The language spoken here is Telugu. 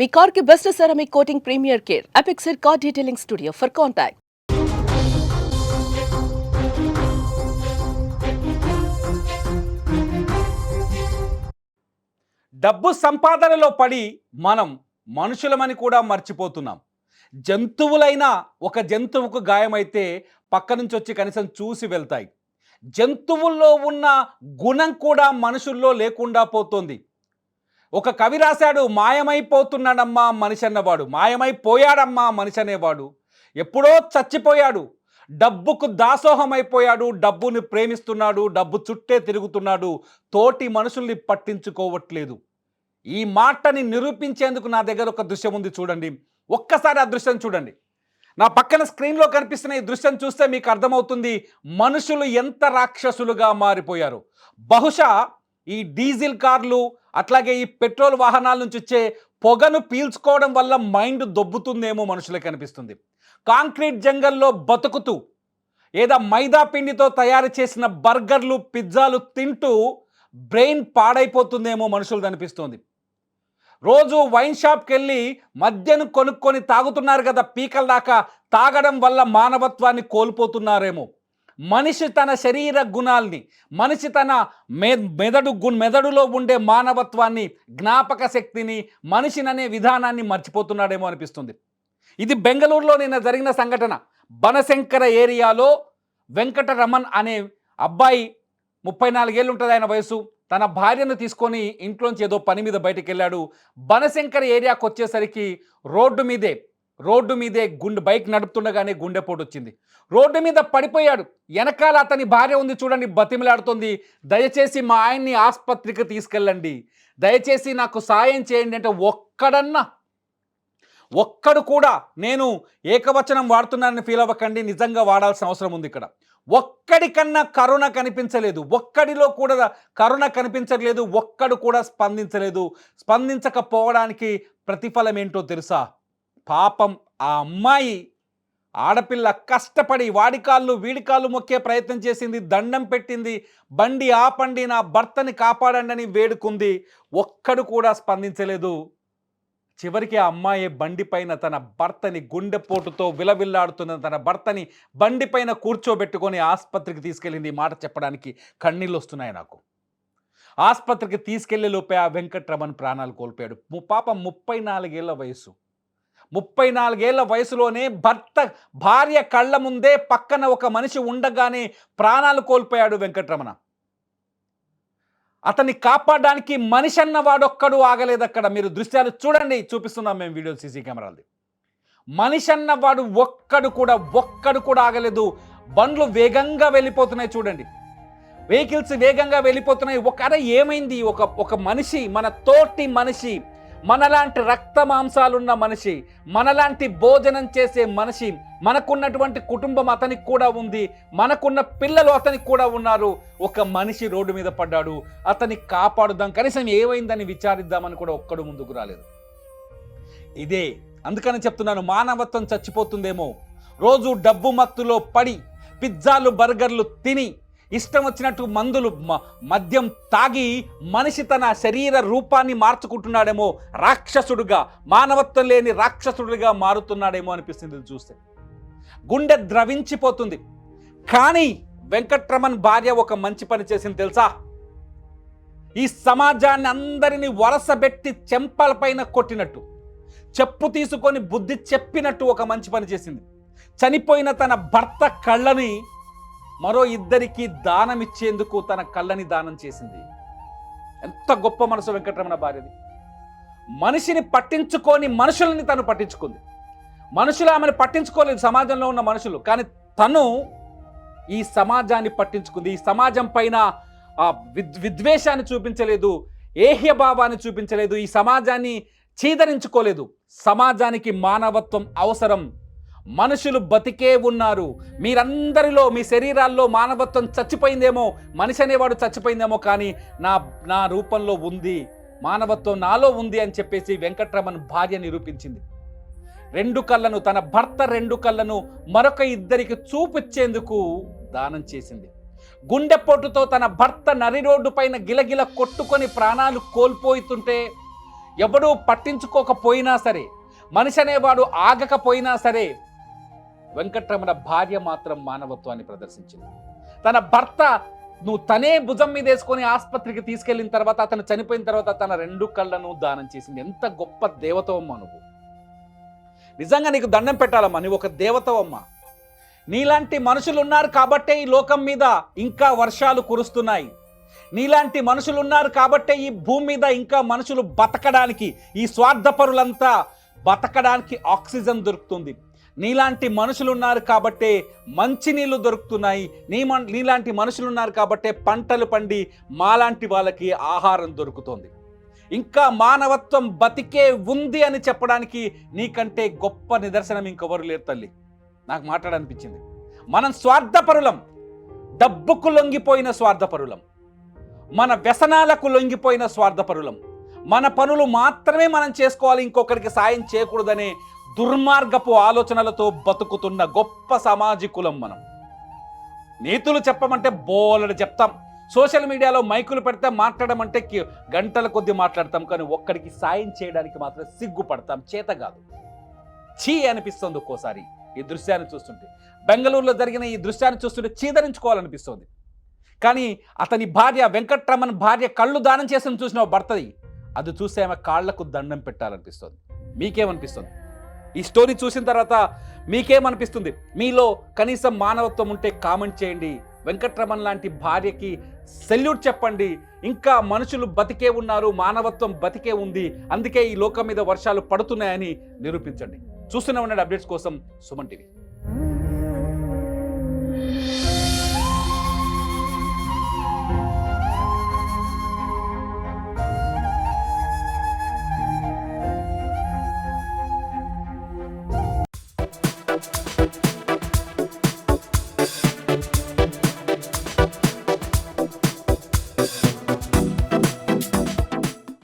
మీ కార్ కి best ceramic coating premier care Apexer car detailing studio for contact. డబ్బు సంపాదనలో పడి మనం మనుషులమని కూడా మర్చిపోతున్నాం. జంతువులైనా ఒక జంతువుకు గాయమైతే పక్క నుంచి వచ్చి కనీసం చూసి వెళ్తాయి. జంతువుల్లో ఉన్న గుణం కూడా మనుషుల్లో లేకుండా పోతుంది. ఒక కవి రాశాడు, మాయమైపోతున్నాడమ్మా మనిషి అన్నవాడు, మాయమైపోయాడమ్మా మనిషి అనేవాడు, ఎప్పుడో చచ్చిపోయాడు, డబ్బుకు దాసోహమైపోయాడు, డబ్బుని ప్రేమిస్తున్నాడు, డబ్బు చుట్టే తిరుగుతున్నాడు, తోటి మనుషుల్ని పట్టించుకోవట్లేదు. ఈ మాటని నిరూపించేందుకు నా దగ్గర ఒక దృశ్యం ఉంది, చూడండి. ఒక్కసారి ఆ దృశ్యం చూడండి. నా పక్కన స్క్రీన్లో కనిపిస్తున్న ఈ దృశ్యం చూస్తే మీకు అర్థమవుతుంది మనుషులు ఎంత రాక్షసులుగా మారిపోయారు. బహుశా ఈ డీజిల్ కార్లు అట్లాగే ఈ పెట్రోల్ వాహనాల నుంచి వచ్చే పొగను పీల్చుకోవడం వల్ల మైండ్ దొబ్బుతుందేమో మనుషులకు అనిపిస్తుంది. కాంక్రీట్ జంగల్లో బతుకుతూ ఏదో మైదా పిండితో తయారు చేసిన బర్గర్లు పిజ్జాలు తింటూ బ్రెయిన్ పాడైపోతుందేమో మనుషులు అనిపిస్తుంది. రోజు వైన్ షాప్కి వెళ్ళి మద్యను కొనుక్కొని తాగుతున్నారు కదా పీకల దాకా, తాగడం వల్ల మానవత్వాన్ని కోల్పోతున్నారేమో. మనిషి తన శరీర గుణాల్ని, మనిషి తన మెదడులో ఉండే మానవత్వాన్ని, జ్ఞాపక శక్తిని, మనిషిననే విధానాన్ని మర్చిపోతున్నాడేమో అనిపిస్తుంది. ఇది బెంగళూరులో నిన్న జరిగిన సంఘటన. బనశంకర ఏరియాలో వెంకటరమణ్ అనే అబ్బాయి, 34 ఏళ్ళు ఉంటుంది ఆయన వయసు, తన భార్యను తీసుకొని ఇంట్లోంచి ఏదో పని మీద బయటకు వెళ్ళాడు. బనశంకర ఏరియాకు వచ్చేసరికి రోడ్డు మీదే బైక్ నడుపుతుండగానే గుండెపోటు వచ్చింది. రోడ్డు మీద పడిపోయాడు. వెనకాల అతని భార్య ఉంది చూడండి, బతిమిలాడుతుంది, దయచేసి మా ఆయన్ని ఆసుపత్రికి తీసుకెళ్ళండి, దయచేసి నాకు సాయం చేయండి అంటే ఒక్కడు కూడా, నేను ఏకవచనం వాడుతున్నానని ఫీల్ అవ్వకండి, నిజంగా వాడాల్సిన అవసరం ఉంది ఇక్కడ. ఒక్కడికన్నా కరుణ కనిపించలేదు, ఒక్కడిలో కూడా కరుణ కనిపించలేదు, ఒక్కడు కూడా స్పందించలేదు. స్పందించకపోవడానికి ప్రతిఫలం ఏంటో తెలుసా? పాపం ఆ అమ్మాయి ఆడపిల్ల కష్టపడి వాడి కాళ్ళు వీడి కాళ్ళు మొక్కే ప్రయత్నం చేసింది, దండం పెట్టింది, బండి ఆపండి నా భర్తని కాపాడండి అని వేడుకుంది. ఒక్కడు కూడా స్పందించలేదు. చివరికి ఆ అమ్మాయి బండిపైన తన భర్తని, గుండెపోటుతో విలవిల్లాడుతున్న తన భర్తని బండిపైన కూర్చోబెట్టుకొని ఆసుపత్రికి తీసుకెళ్ళింది. ఈ మాట చెప్పడానికి కన్నీళ్ళు వస్తున్నాయి నాకు. ఆసుపత్రికి తీసుకెళ్లే లోపే ఆ వెంకట్రమణ్ ప్రాణాలు కోల్పోయాడు. పాపం 34 ఏళ్ల వయసు. 34 ఏళ్ల వయసులోనే భార్య కళ్ళ ముందే పక్కన ఒక మనిషి ఉండగానే ప్రాణాలు కోల్పోయాడు వెంకట్రమణ. అతన్ని కాపాడడానికి మనిషి అన్నవాడొక్కడు ఆగలేదు అక్కడ. మీరు దృశ్యాలు చూడండి, చూపిస్తున్నాం మేము వీడియో సీసీ కెమెరాలది. మనిషి అన్నవాడు ఒక్కడు కూడా ఆగలేదు. బండ్లు వేగంగా వెళ్ళిపోతున్నాయి చూడండి, వెహికల్స్ వేగంగా వెళ్ళిపోతున్నాయి. ఏమైంది? ఒక మనిషి, మన తోటి మనిషి, మనలాంటి రక్త మాంసాలున్న మనిషి, మనలాంటి భోజనం చేసే మనిషి, మనకున్నటువంటి కుటుంబం అతనికి కూడా ఉంది, మనకున్న పిల్లలు అతనికి కూడా ఉన్నారు. ఒక మనిషి రోడ్డు మీద పడ్డాడు, అతన్ని కాపాడుదాం, కనీసం ఏమైందని విచారిద్దామని కూడా ఒక్కడు ముందుకు రాలేదు. ఇదే అందుకని చెప్తున్నాను, మానవత్వం చచ్చిపోతుందేమో. రోజు డబ్బు మత్తులో పడి పిజ్జాలు బర్గర్లు తిని ఇష్టం వచ్చినట్టు మద్యం తాగి మనిషి తన శరీర రూపాన్ని మార్చుకుంటున్నాడేమో, రాక్షసుడుగా, మానవత్వం లేని రాక్షసుడుగా మారుతున్నాడేమో అనిపిస్తుంది చూస్తే. గుండె ద్రవించిపోతుంది. కానీ వెంకట్రమణ్ భార్య ఒక మంచి పని చేసింది తెలుసా? ఈ సమాజాన్ని అందరినీ వరసబెట్టి చెంపలపైన కొట్టినట్టు, చెప్పు తీసుకొని బుద్ధి చెప్పినట్టు ఒక మంచి పని చేసింది. చనిపోయిన తన భర్త కళ్ళని మరో 2కి దానం ఇచ్చేందుకు తన కళ్ళని దానం చేసింది. ఎంత గొప్ప మనసు వెంకటరమణ భార్యది. మనిషిని పట్టించుకొని మనుషులని తను పట్టించుకుంది. మనుషులు ఆమెను పట్టించుకోలేదు, సమాజంలో ఉన్న మనుషులు, కానీ తను ఈ సమాజాన్ని పట్టించుకుంది. ఈ సమాజం పైన విద్వేషాన్ని చూపించలేదు, ఏహ్యభావాన్ని చూపించలేదు, ఈ సమాజాన్ని చీదరించుకోలేదు. సమాజానికి మానవత్వం అవసరం, మనుషులు బతికే ఉన్నారు, మీరందరిలో మీ శరీరాల్లో మానవత్వం చచ్చిపోయిందేమో, మనిషి అనేవాడు చచ్చిపోయిందేమో, కానీ నా రూపంలో ఉంది, మానవత్వం నాలో ఉంది అని చెప్పేసి వెంకట్రమణ్ భార్య నిరూపించింది. 2 కళ్ళను, తన భర్త 2 కళ్ళను మరొక 2కి చూపించేందుకు దానం చేసింది. గుండెపోటుతో తన భర్త నరి రోడ్డు పైన గిలగిల కొట్టుకొని ప్రాణాలు కోల్పోతుంటే ఎవడూ పట్టించుకోకపోయినా సరే, మనిషి అనేవాడు ఆగకపోయినా సరే, వెంకట్రమణ భార్య మాత్రం మానవత్వాన్ని ప్రదర్శించింది. తన భర్త తనే భుజం మీద వేసుకొని ఆసుపత్రికి తీసుకెళ్లిన తర్వాత, అతను చనిపోయిన తర్వాత తన 2 కళ్ళను దానం చేసింది. ఎంత గొప్ప దేవతవమ్మ నువ్వు! నిజంగా నీకు దండం పెట్టాలమ్మా, నువ్వు ఒక దేవతవమ్మ. నీలాంటి మనుషులు ఉన్నారు కాబట్టే ఈ లోకం మీద ఇంకా వర్షాలు కురుస్తున్నాయి. నీలాంటి మనుషులు ఉన్నారు కాబట్టే ఈ భూమి మీద ఇంకా మనుషులు బతకడానికి, ఈ స్వార్థపరులంతా బతకడానికి ఆక్సిజన్ దొరుకుతుంది. నీలాంటి మనుషులు ఉన్నారు కాబట్టే మంచినీళ్ళు దొరుకుతున్నాయి. నీలాంటి మనుషులు ఉన్నారు కాబట్టే పంటలు పండి మాలాంటి వాళ్ళకి ఆహారం దొరుకుతుంది. ఇంకా మానవత్వం బతికే ఉంది అని చెప్పడానికి నీకంటే గొప్ప నిదర్శనం ఇంకెవరు లేరు తల్లి. నాకు మాట్లాడనిపించింది. మనం స్వార్థపరులం, డబ్బుకు లొంగిపోయిన స్వార్థపరులం, మన వ్యసనాలకు లొంగిపోయిన స్వార్థపరులం, మన పనులు మాత్రమే మనం చేసుకోవాలి, ఇంకొకరికి సాయం చేయకూడదనే దుర్మార్గపు ఆలోచనలతో బతుకుతున్న గొప్ప సామాజికులం మనం. నీతులు చెప్పమంటే బోలెడు చెప్తాం, సోషల్ మీడియాలో మైకులు పెడితే మాట్లాడమంటే గంటల కొద్దీ మాట్లాడతాం, కానీ ఒక్కడికి సాయం చేయడానికి మాత్రం సిగ్గుపడతాం, చేత కాదు. చీ అనిపిస్తుంది ఒక్కోసారి ఈ దృశ్యాన్ని చూస్తుంటే. బెంగళూరులో జరిగిన ఈ దృశ్యాన్ని చూస్తుంటే చీదరించుకోవాలనిపిస్తుంది. కానీ అతని భార్య, వెంకట్రమణ్ భార్య కళ్ళు దానం చేసిన చూసిన భర్తది, అది చూస్తే ఆమె కాళ్లకు దండం పెట్టాలనిపిస్తుంది. మీకేమనిపిస్తుంది? ఈ స్టోరీ చూసిన తర్వాత మీకేమనిపిస్తుంది? మీలో కనీసం మానవత్వం ఉంటే కామెంట్ చేయండి. వెంకట్రమణ్ లాంటి భార్యకి సెల్యూట్ చెప్పండి. ఇంకా మనుషులు బతికే ఉన్నారు, మానవత్వం బతికే ఉంది, అందుకే ఈ లోకం మీద వర్షాలు పడుతున్నాయని నిరూపించండి. చూస్తూనే ఉండండి అప్డేట్స్ కోసం సుమన్ టీవీ.